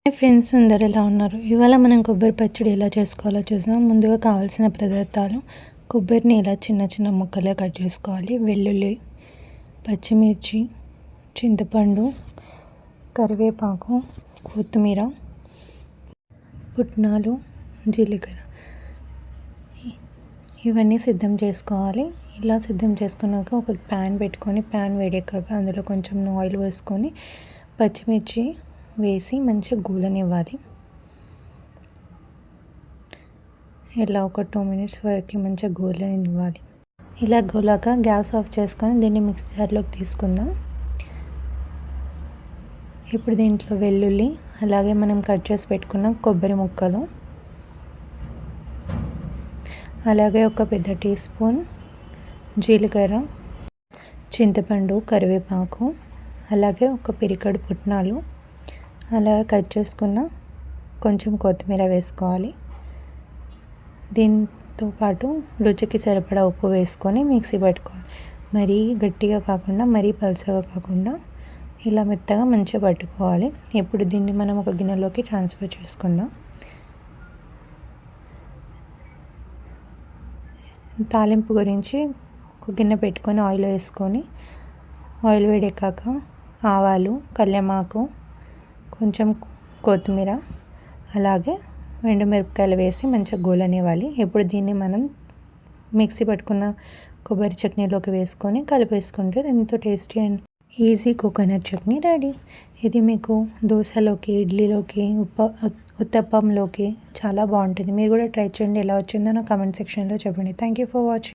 Hi friends, అందరు ఎలా ఉన్నారు? ఇవాళ మనం కొబ్బరి పచ్చడి ఎలా చేసుకోవాలో చూద్దాం. ముందుగా కావాల్సిన పదార్థాలు: కొబ్బరిని ఇలా చిన్న చిన్న ముక్కలుగా కట్ చేసుకోవాలి, వెల్లుల్లి, పచ్చిమిర్చి, చింతపండు, కరివేపాకు, కొత్తిమీర, పుట్నాలు, జీలకర్ర ఇవన్నీ సిద్ధం చేసుకోవాలి. ఇలా సిద్ధం చేసుకున్నాక ఒక ప్యాన్ పెట్టుకొని, ప్యాన్ వేడెక్కాక అందులో కొంచెం ఆయిల్ వేసుకొని పచ్చిమిర్చి వేసి మంచిగా గోలనివ్వాలి. ఇలా ఒక 2 minutes వరకు మంచిగా గోలనివ్వాలి. ఇలా గోలాక గ్యాస్ ఆఫ్ చేసుకొని దీన్ని మిక్సీ జార్లోకి తీసుకుందాం. ఇప్పుడు దీంట్లో వెల్లుల్లి, అలాగే మనం కట్ చేసి పెట్టుకున్న కొబ్బరి ముక్కలు, అలాగే ఒక పెద్ద టీ స్పూన్ జీలకర్ర, చింతపండు, కరివేపాకు, అలాగే ఒక పిరికెడు పుట్నాలు, అలాగే కట్ చేసుకున్న కొంచెం కొత్తిమీర వేసుకోవాలి. దీంతో పాటు రుచికి సరిపడా ఉప్పు వేసుకొని మిక్సీ పట్టుకోవాలి. మరీ గట్టిగా కాకుండా, మరీ పలుచగా కాకుండా ఇలా మెత్తగా మంచిగా పట్టుకోవాలి. ఇప్పుడు దీన్ని మనం ఒక గిన్నెలోకి ట్రాన్స్ఫర్ చేసుకుందాం. తాలింపు గురించి ఒక గిన్నె పెట్టుకొని ఆయిల్ వేసుకొని, ఆయిల్ వేడెక్కాక ఆవాలు, కల్యమాకు, కొంచెం కొత్తిమీర, అలాగే ఎండుమిరపకాయలు వేసి మంచిగా గోలనివ్వాలి. ఇప్పుడు దీన్ని మనం మిక్సీ పట్టుకున్న కొబ్బరి చట్నీలోకి వేసుకొని కలిపేసుకుంటే ఎంతో tasty and easy coconut chutney ready. ఇది మీకు దోశలోకి, ఇడ్లీలోకి, ఉత్తప్పంలోకి చాలా బాగుంటుంది. మీరు కూడా ట్రై చేయండి. ఎలా వచ్చిందో నా కామెంట్ సెక్షన్లో చెప్పండి. Thank you for watching.